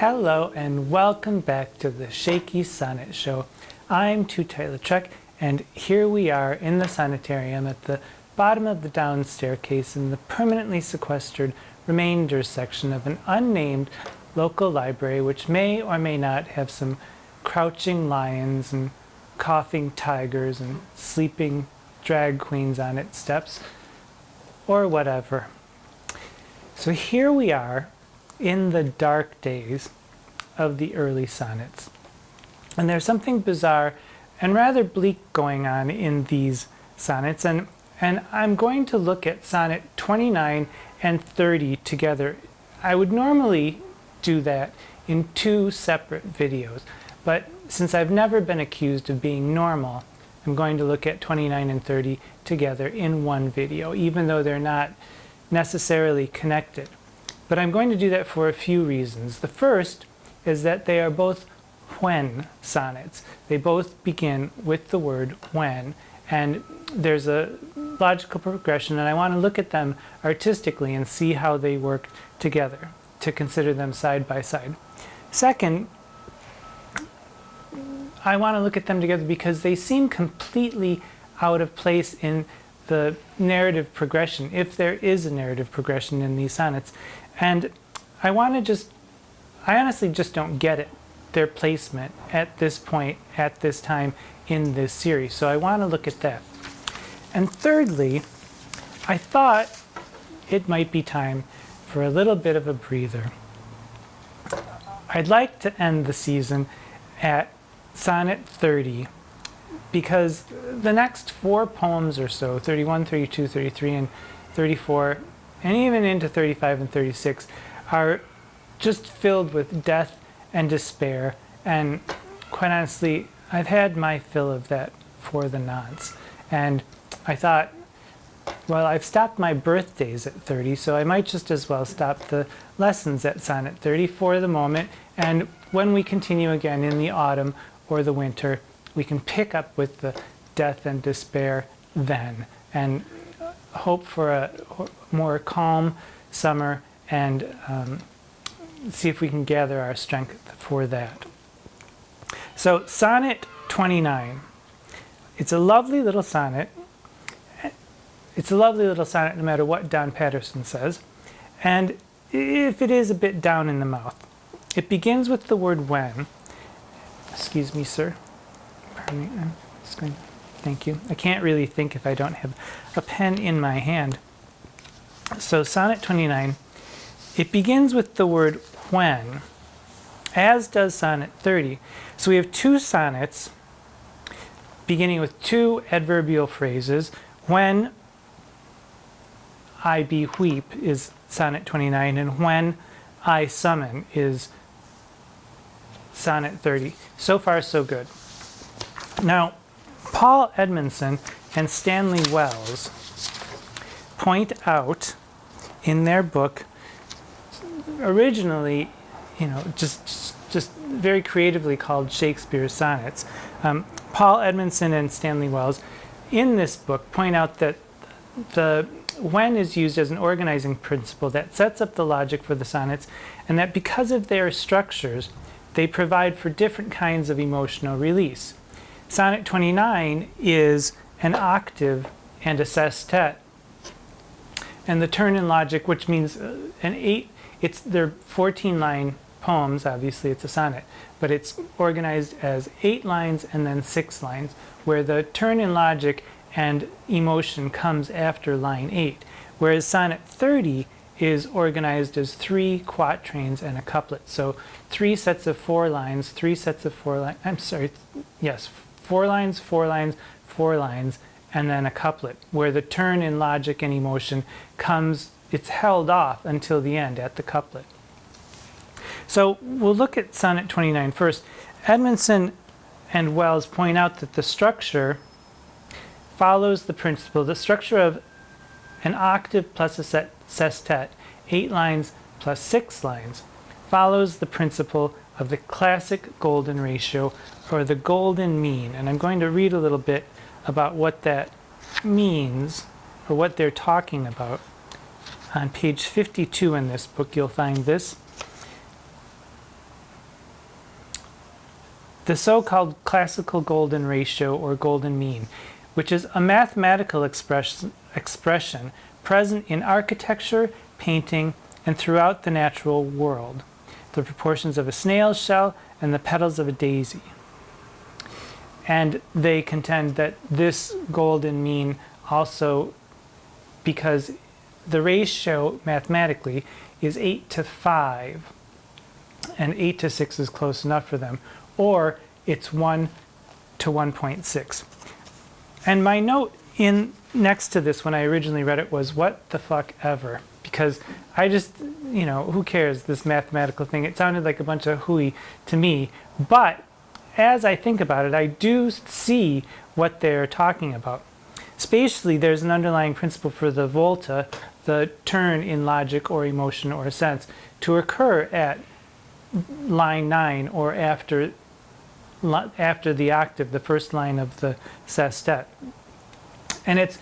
Hello and welcome back to the Shakey Sonnet Show. I'm Tootight Lautrec, and here we are in the Sonnetarium at the bottom of the down staircase in the permanently sequestered remainders section of an unnamed local library which may or may not have some crouching lions and coughing tigers and sleeping drag queens on its steps, or whatever. So here we are in the dark days of the early sonnets. And there's something bizarre and rather bleak going on in these sonnets. And I'm going to look at sonnet 29 and 30 together. I would normally do that in two separate videos, but since I've never been accused of being normal, I'm going to look at 29 and 30 together in one video, even though they're not necessarily connected. But I'm going to do that for a few reasons. The first is that they are both when sonnets. They both begin with the word when, and there's a logical progression, and I want to look at them artistically and see how they work together, to consider them side by side. Second, I want to look at them together because they seem completely out of place in the narrative progression, if there is a narrative progression in these sonnets. And I honestly just don't get it, their placement at this point, at this time in this series. So I want to look at that. And thirdly, I thought it might be time for a little bit of a breather. I'd like to end the season at sonnet 30, because the next four poems or so, 31, 32, 33, and 34, and even into 35 and 36, are just filled with death and despair. And quite honestly, I've had my fill of that for the nonce. And I thought, well, I've stopped my birthdays at 30, so I might just as well stop the lessons at sonnet 30 for the moment. And when we continue again in the autumn or the winter, we can pick up with the death and despair then, and hope for a more calm summer, and see if we can gather our strength for that. So sonnet 29. It's a lovely little sonnet. It's a lovely little sonnet no matter what Don Patterson says. And if it is a bit down in the mouth, it begins with the word when. Excuse me, sir. Pardon me. I'm just going. Thank you. I can't really think if I don't have a pen in my hand. So sonnet 29, it begins with the word when, as does sonnet 30. So we have two sonnets beginning with two adverbial phrases. When I beweep is sonnet 29, and when I summon is sonnet 30. So far, so good. Now, Paul Edmondson and Stanley Wells point out in their book, originally, just very creatively called Shakespeare's Sonnets, Paul Edmondson and Stanley Wells in this book point out that the when is used as an organizing principle that sets up the logic for the sonnets, and that because of their structures, they provide for different kinds of emotional release. Sonnet 29 is an octave and a sestet. And the turn in logic, which means they're 14-line poems, obviously it's a sonnet, but it's organized as 8 lines and then 6 lines, where the turn in logic and emotion comes after line 8. Whereas sonnet 30 is organized as 3 quatrains and a couplet. So 3 sets of 4 lines, 3 sets of 4 lines, 4 lines, 4 lines, 4 lines, and then a couplet, where the turn in logic and emotion comes, it's held off until the end at the couplet. So we'll look at sonnet 29 first. Edmondson and Wells point out that the structure follows the principle, the structure of an octave plus a sestet, 8 lines plus 6 lines, follows the principle of the classic golden ratio, or the golden mean. And I'm going to read a little bit about what that means, or what they're talking about. On page 52 in this book, you'll find this. the so-called classical golden ratio or golden mean, which is a mathematical expression present in architecture, painting, and throughout the natural world, the proportions of a snail's shell and the petals of a daisy. And they contend that this golden mean also, because the ratio mathematically is 8 to 5, and 8 to 6 is close enough for them, or it's 1 to 1.6. And my note in next to this when I originally read it was, what the fuck ever? Because I just, who cares, this mathematical thing? It sounded like a bunch of hooey to me. But as I think about it, I do see what they're talking about. Spatially, there's an underlying principle for the volta, the turn in logic or emotion or sense, to occur at line 9 or after the octave, the first line of the sestet. And it's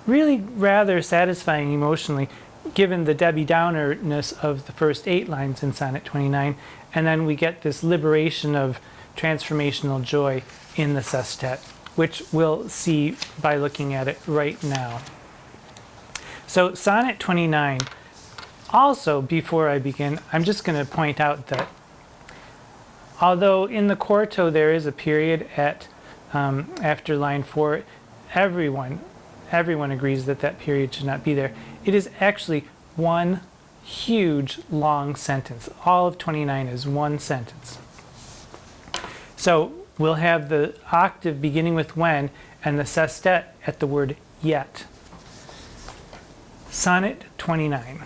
really rather satisfying emotionally, given the Debbie Downerness of the first 8 lines in Sonnet 29, and then we get this liberation of transformational joy in the sestet, which we'll see by looking at it right now. So Sonnet 29, also before I begin, I'm just going to point out that although in the quarto there is a period at after line 4, everyone agrees that that period should not be there. It is actually one huge long sentence. All of 29 is one sentence. So we'll have the octave beginning with when and the sestet at the word yet. Sonnet 29.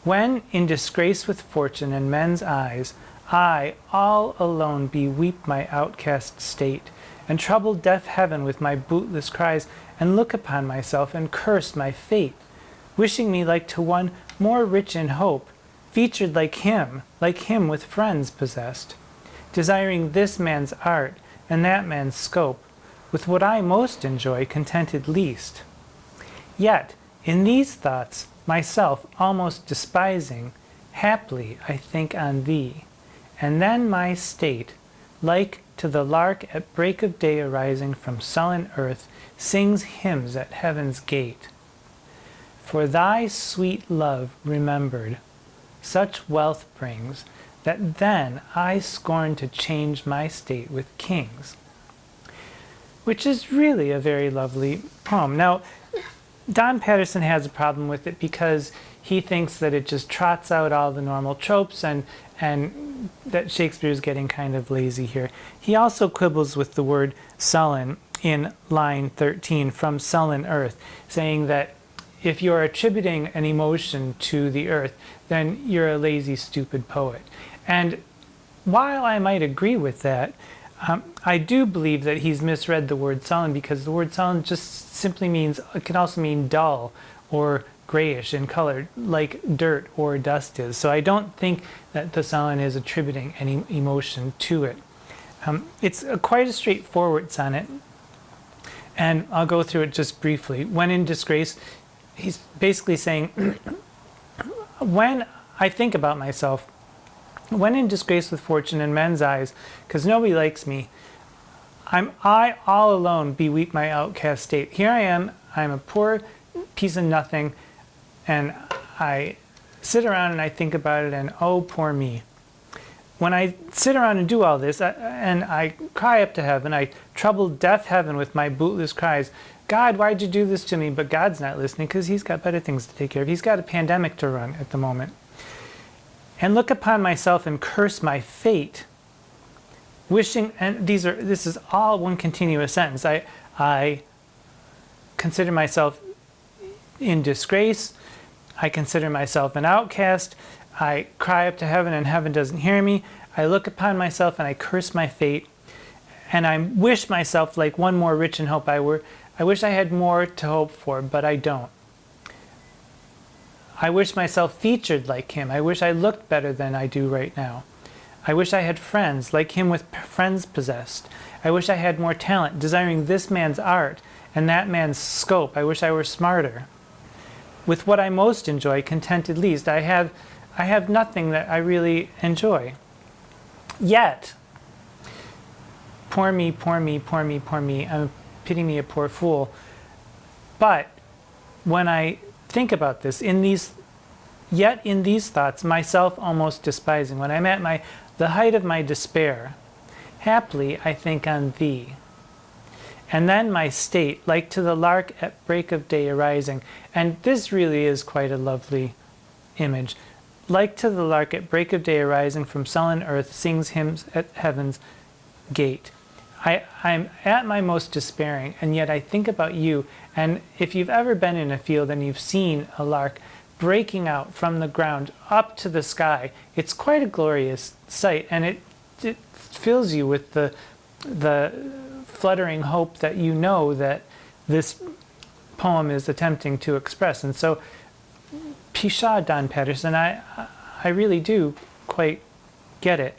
When in disgrace with fortune and men's eyes, I, all alone, beweep my outcast state, and trouble deaf heaven with my bootless cries, and look upon myself and curse my fate, wishing me like to one more rich in hope, featured like him with friends possessed, desiring this man's art and that man's scope, with what I most enjoy contented least. Yet, in these thoughts, myself almost despising, haply I think on thee, and then my state, like to the lark at break of day arising from sullen earth, sings hymns at heaven's gate. For thy sweet love remembered, such wealth brings, that then I scorn to change my state with kings. Which is really a very lovely poem. Now, Don Patterson has a problem with it because he thinks that it just trots out all the normal tropes and that Shakespeare is getting kind of lazy here. He also quibbles with the word sullen in line 13, from sullen earth, saying that if you're attributing an emotion to the earth, then you're a lazy, stupid poet. And while I might agree with that, I do believe that he's misread the word sullen, because the word sullen just simply means, it can also mean dull or grayish in color, like dirt or dust is. So I don't think that the sullen is attributing any emotion to it. It's quite a straightforward sonnet, and I'll go through it just briefly. When in disgrace, he's basically saying, when I think about myself, when in disgrace with fortune and men's eyes, because nobody likes me, I all alone beweep my outcast state. Here I am, I'm a poor piece of nothing, and I sit around and I think about it, and oh, poor me. When I sit around and do all this, and I cry up to heaven, I trouble deaf heaven with my bootless cries. God, why'd you do this to me? But God's not listening, because he's got better things to take care of. He's got a pandemic to run at the moment. And look upon myself and curse my fate, wishing, and this is all one continuous sentence. I consider myself in disgrace. I consider myself an outcast. I cry up to heaven and heaven doesn't hear me. I look upon myself and I curse my fate. And I wish myself like one more rich in hope. I wish I had more to hope for, but I don't. I wish myself featured like him. I wish I looked better than I do right now. I wish I had friends, like him with friends possessed. I wish I had more talent, desiring this man's art and that man's scope. I wish I were smarter. With what I most enjoy, contented least. I have nothing that I really enjoy. Yet, poor me, poor me, poor me, poor me, pity me, a poor fool. But when I think about this, yet in these thoughts, myself almost despising, when I'm at the height of my despair, haply I think on thee. And then my state, like to the lark at break of day arising. And this really is quite a lovely image. Like to the lark at break of day arising from sullen earth, sings hymns at heaven's gate. I'm at my most despairing, and yet I think about you. And if you've ever been in a field and you've seen a lark breaking out from the ground up to the sky, it's quite a glorious sight, and it fills you with the fluttering hope that you know that this poem is attempting to express. And so, Pisha Don Patterson, I really do quite get it.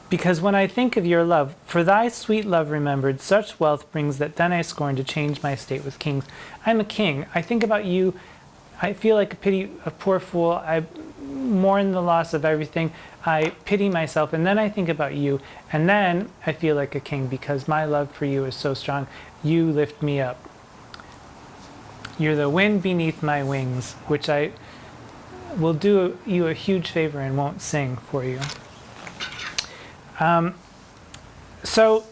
Because when I think of your love, for thy sweet love remembered, such wealth brings that then I scorn to change my state with kings. I'm a king. I think about you. I feel like a poor fool. I mourn the loss of everything. I pity myself, and then I think about you, and then I feel like a king because my love for you is so strong. You lift me up. You're the wind beneath my wings, which I will do you a huge favor and won't sing for you. So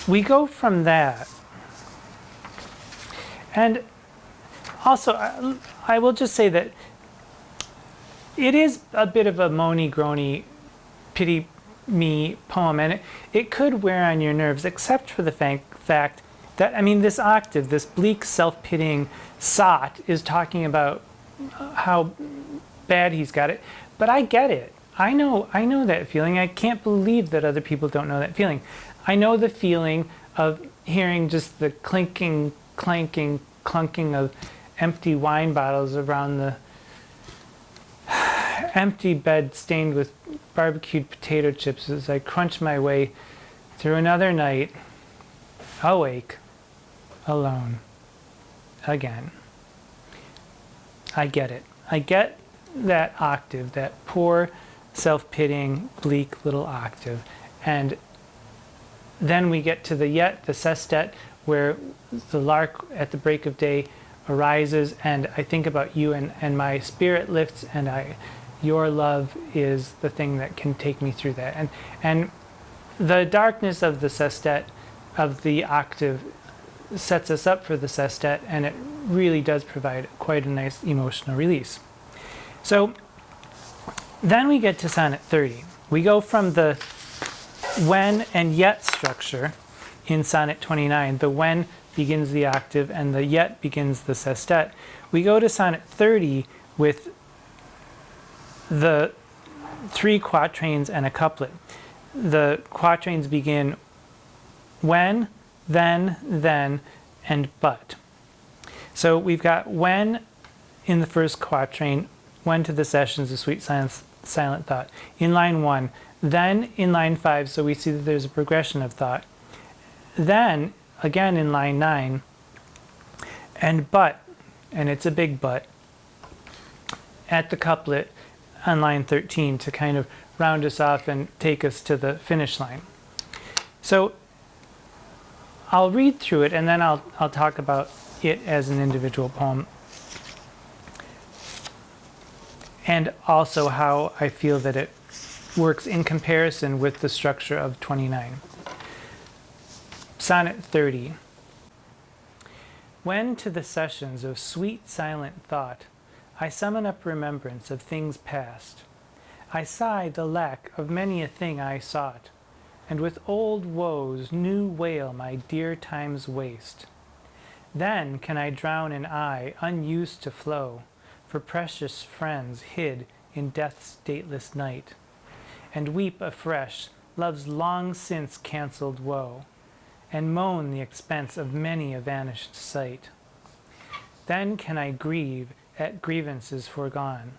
we go from that, and also I will just say that it is a bit of a moany, groany, pity me poem, and it could wear on your nerves, except for the fact that, I mean, this octave, this bleak, self-pitying sot is talking about how bad he's got it, but I get it. I know that feeling. I can't believe that other people don't know that feeling. I know the feeling of hearing just the clinking, clanking, clunking of empty wine bottles around the empty bed stained with barbecued potato chips as I crunch my way through another night, awake, alone, again. I get it. I get that octave, that poor, self-pitying, bleak little octave. And then we get to the sestet, where the lark at the break of day arises, and I think about you, and my spirit lifts, and your love is the thing that can take me through that. And the darkness of the sestet, of the octave, sets us up for the sestet, and it really does provide quite a nice emotional release. So then we get to Sonnet 30. We go from the when and yet structure in Sonnet 29. The when begins the octave and the yet begins the sestet. We go to Sonnet 30 with the 3 quatrains and a couplet. The quatrains begin when, then, and but. So we've got when in the first quatrain, when to the sessions, the sweet silent thought. In line 1, then in line 5, so we see that there's a progression of thought. Then, again in line 9, and but, and it's a big but, at the couplet on line 13 to kind of round us off and take us to the finish line. So I'll read through it, and then I'll talk about it as an individual poem, and also how I feel that it works in comparison with the structure of 29. Sonnet 30. When to the sessions of sweet silent thought I summon up remembrance of things past, I sigh the lack of many a thing I sought, and with old woes new wail my dear time's waste. Then can I drown an eye unused to flow for precious friends hid in death's dateless night, and weep afresh love's long since cancelled woe, and moan the expense of many a vanished sight. Then can I grieve at grievances foregone,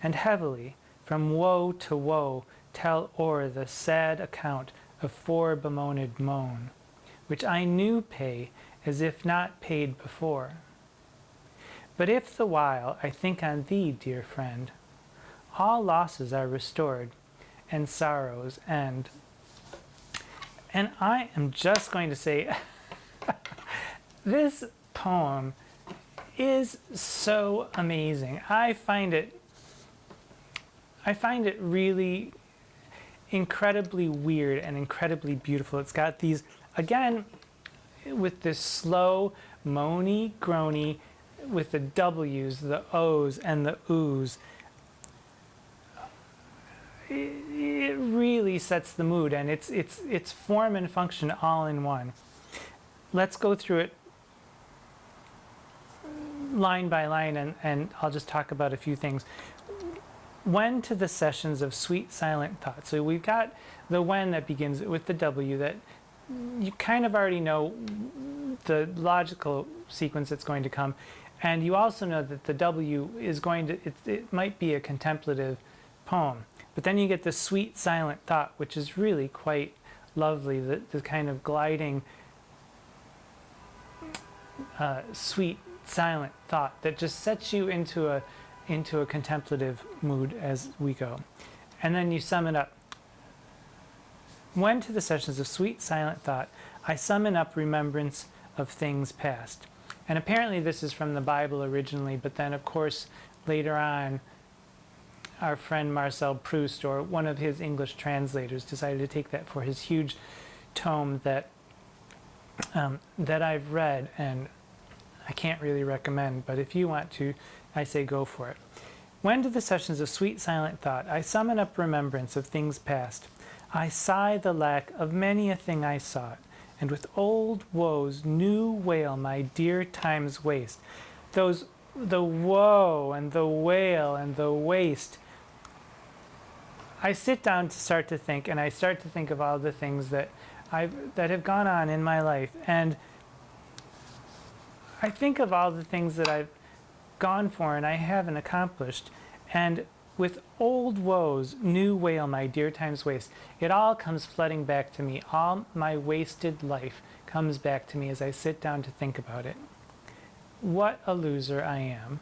and heavily from woe to woe tell o'er the sad account of fore bemoaned moan, which I knew pay as if not paid before. But if the while I think on thee, dear friend, all losses are restored, and sorrow's end. And I am just going to say, this poem is so amazing. I find it really incredibly weird and incredibly beautiful. It's got these, again, with this slow, moany, groany, with the W's, the O's, and the Oo's. It really sets the mood, and it's form and function all in one. Let's go through it line by line, and I'll just talk about a few things. When to the sessions of sweet silent thought. So we've got the when that begins with the W, that you kind of already know the logical sequence that's going to come, and you also know that the W is going to, it might be a contemplative poem. But then you get the sweet silent thought, which is really quite lovely, the kind of gliding sweet silent thought that just sets you into a contemplative mood as we go. And then you sum it up. When to the sessions of sweet silent thought, I summon up remembrance of things past. And apparently this is from the Bible originally, but then of course later on our friend Marcel Proust, or one of his English translators, decided to take that for his huge tome that I've read, and I can't really recommend, but if you want to, I say go for it. When to the sessions of sweet silent thought, I summon up remembrance of things past. I sigh the lack of many a thing I sought, and with old woes new wail my dear time's waste. The woe and the wail and the waste. I sit down to start to think, and I start to think of all the things that have gone on in my life, and I think of all the things that I've gone for and I haven't accomplished, and with old woes new wail my dear time's waste. It all comes flooding back to me. All my wasted life comes back to me as I sit down to think about it. What a loser I am.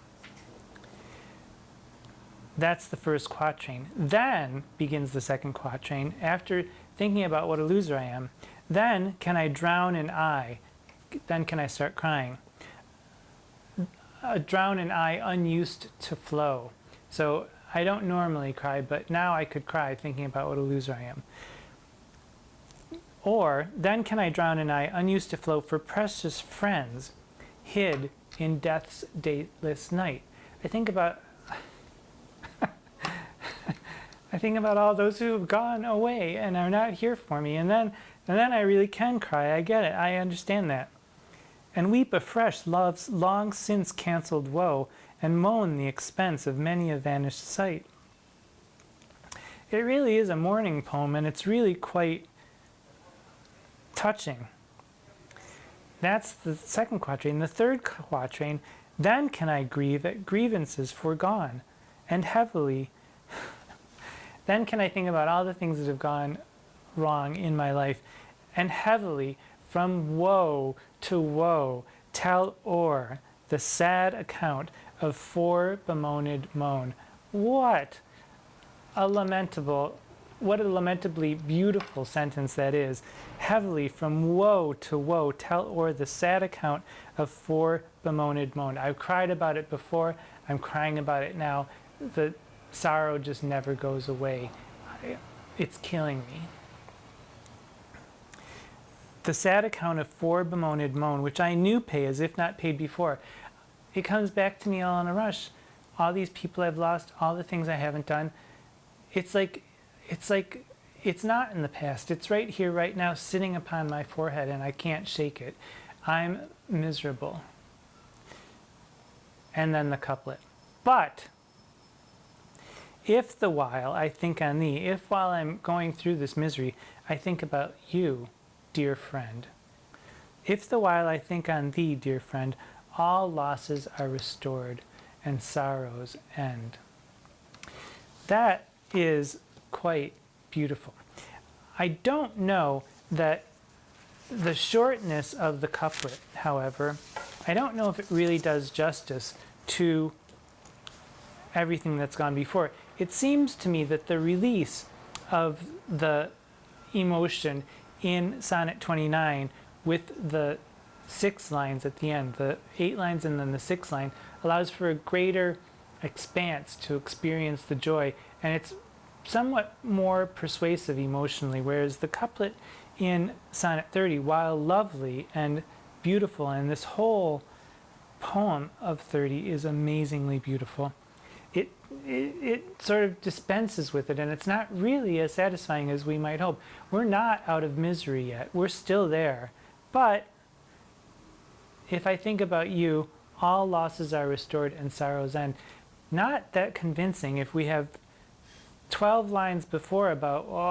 That's the first quatrain. Then begins the second quatrain. After thinking about what a loser I am, then can I drown an eye? Then can I start crying? Drown an eye unused to flow. So I don't normally cry, but now I could cry thinking about what a loser I am. Or, then can I drown an eye unused to flow for precious friends hid in death's dateless night. I think about all those who have gone away and are not here for me, and then I really can cry. I get it. I understand that. And weep afresh love's long since cancelled woe, and moan the expense of many a vanished sight. It really is a mourning poem, and it's really quite touching. That's the second quatrain. The third quatrain, then can I grieve at grievances forgone, and heavily. Then can I think about all the things that have gone wrong in my life, and heavily, from woe to woe, tell o'er the sad account of fore bemoaned moan. What a lamentably beautiful sentence that is. Heavily, from woe to woe, tell o'er the sad account of fore bemoaned moan. I've cried about it before, I'm crying about it now. The sorrow just never goes away. It's killing me. The sad account of fore bemoaned moan, which I knew pay as if not paid before. It comes back to me all in a rush. All these people I've lost, all the things I haven't done. It's like it's not in the past. It's right here, right now, sitting upon my forehead, and I can't shake it. I'm miserable. And then the couplet. But if the while I think on thee, if while I'm going through this misery, I think about you, dear friend. If the while I think on thee, dear friend, all losses are restored and sorrows end. That is quite beautiful. I don't know that the shortness of the couplet, however, I don't know if it really does justice to everything that's gone before. It seems to me that the release of the emotion in Sonnet 29 with the 6 lines at the end. The 8 lines and then the 6th line allows for a greater expanse to experience the joy, and it's somewhat more persuasive emotionally, whereas the couplet in Sonnet 30, while lovely and beautiful, and this whole poem of 30 is amazingly beautiful, it sort of dispenses with it, and it's not really as satisfying as we might hope. We're not out of misery yet. We're still there. But if I think about you, all losses are restored and sorrows end. Not that convincing if we have 12 lines before about, oh,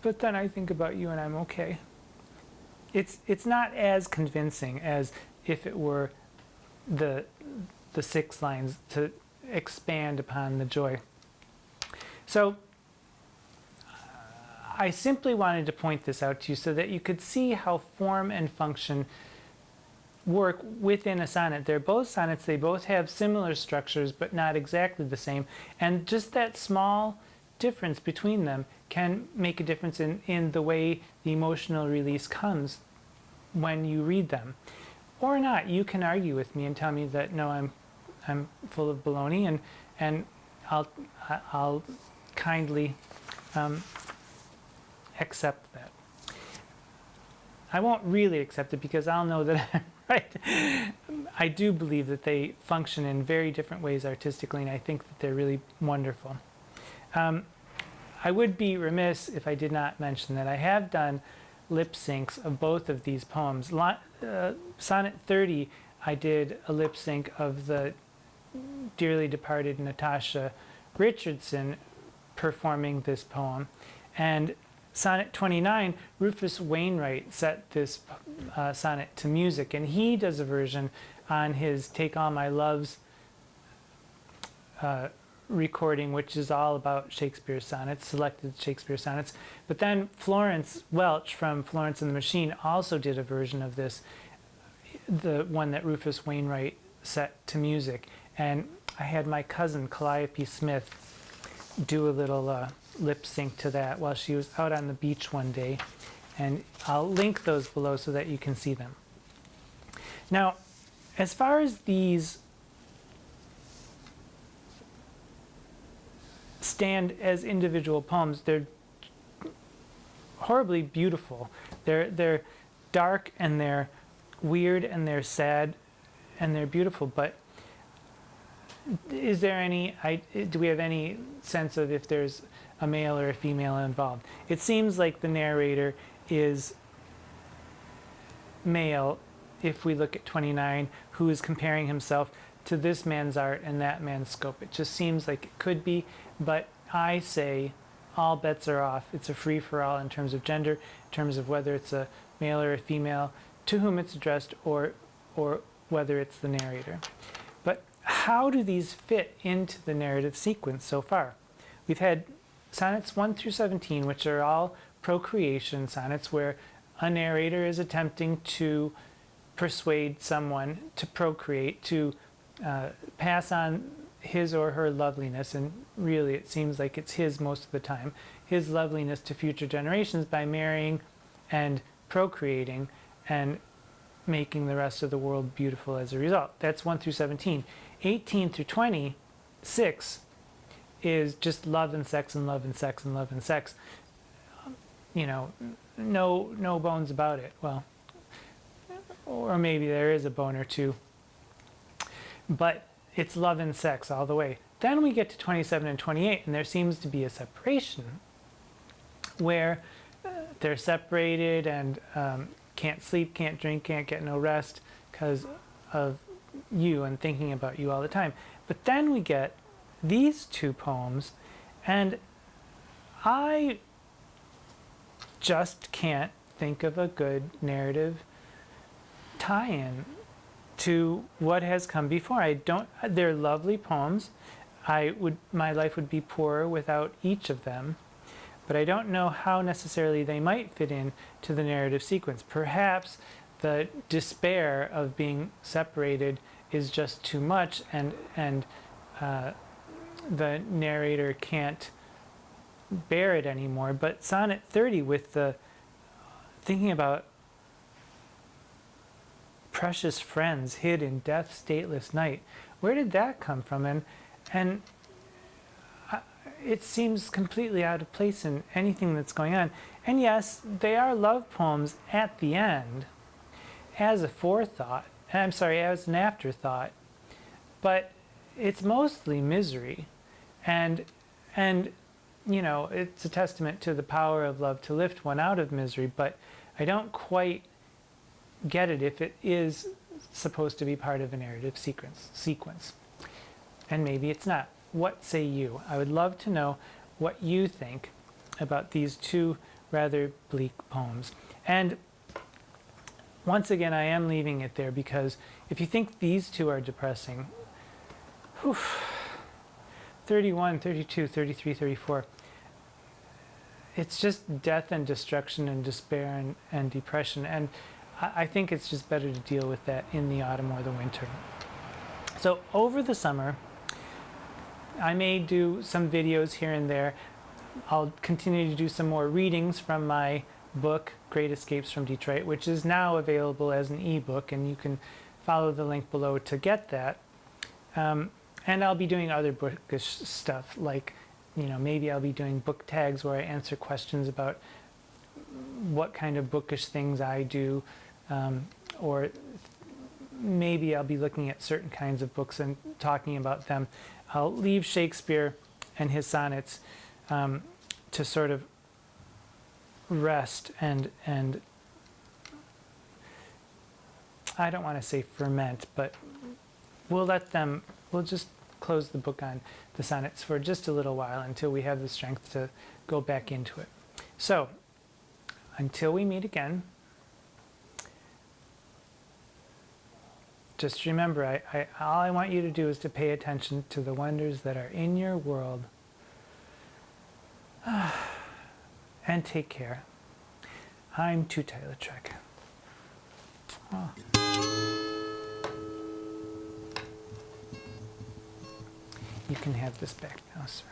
but then I think about you and I'm okay. It's not as convincing as if it were the 6 lines to expand upon the joy. So I simply wanted to point this out to you so that you could see how form and function work within a sonnet. They're both sonnets, they both have similar structures but not exactly the same, and just that small difference between them can make a difference in the way the emotional release comes when you read them. Or not. You can argue with me and tell me that no, I'm full of baloney, and I'll kindly accept that. I won't really accept it because I'll know that I'm right. I do believe that they function in very different ways artistically, and I think that they're really wonderful. I would be remiss if I did not mention that I have done lip syncs of both of these poems. Sonnet 30, I did a lip sync of the dearly departed Natasha Richardson performing this poem, and Sonnet 29, Rufus Wainwright set this sonnet to music, and he does a version on his Take All My Loves recording, which is all about Shakespeare's sonnets, selected Shakespeare sonnets. But then Florence Welch from Florence and the Machine also did a version of this, the one that Rufus Wainwright set to music. And I had my cousin Calliope Smith do a little lip sync to that while she was out on the beach one day. And I'll link those below so that you can see them. Now, as far as these stand as individual poems, they're horribly beautiful. They're dark and they're weird and they're sad and they're beautiful, but is there any, do we have any sense of if there's a male or a female involved? It seems like the narrator is male if we look at 29, who is comparing himself to this man's art and that man's scope. It just seems like it could be, but I say all bets are off. It's a free-for-all in terms of gender, in terms of whether it's a male or a female, to whom it's addressed, or whether it's the narrator. But how do these fit into the narrative sequence so far? We've had sonnets 1 through 17, which are all procreation sonnets, where a narrator is attempting to persuade someone to procreate, to pass on his or her loveliness, and really it seems like it's his most of the time, his loveliness to future generations by marrying and procreating and making the rest of the world beautiful as a result. That's 1 through 17. 18 through 26 is just love and sex and love and sex and love and sex. You know, no bones about it. Well, or maybe there is a bone or two, but it's love and sex all the way. Then we get to 27 and 28, and there seems to be a separation where they're separated and can't sleep, can't drink, can't get no rest because of you and thinking about you all the time. But then we get these two poems, and I just can't think of a good narrative tie-in to what has come before. They're lovely poems. My life would be poorer without each of them, but I don't know how necessarily they might fit in to the narrative sequence. Perhaps the despair of being separated is just too much, and the narrator can't bear it anymore. But Sonnet 30, with the thinking about precious friends hid in death's stateless night, where did that come from? And it seems completely out of place in anything that's going on. And yes, they are love poems at the end, as a forethought, I'm sorry, as an afterthought, but it's mostly misery. And you know, it's a testament to the power of love to lift one out of misery, but I don't quite get it if it is supposed to be part of a narrative sequence. And maybe it's not. What say you? I would love to know what you think about these two rather bleak poems. And once again, I am leaving it there because if you think these two are depressing, 31, 32, 33, 34, it's just death and destruction and despair and depression. And I think it's just better to deal with that in the autumn or the winter. So over the summer, I may do some videos here and there. I'll continue to do some more readings from my book, Great Escapes from Detroit, which is now available as an ebook, and you can follow the link below to get that. And I'll be doing other bookish stuff, like, you know, maybe I'll be doing book tags where I answer questions about what kind of bookish things I do, or maybe I'll be looking at certain kinds of books and talking about them. I'll leave Shakespeare and his sonnets to sort of rest and I don't want to say ferment, but we'll just close the book on the sonnets for just a little while until we have the strength to go back into it. So, until we meet again, just remember, all I want you to do is to pay attention to the wonders that are in your world. And take care. I'm Tootight Lautrec. Oh. You can have this back now, sir.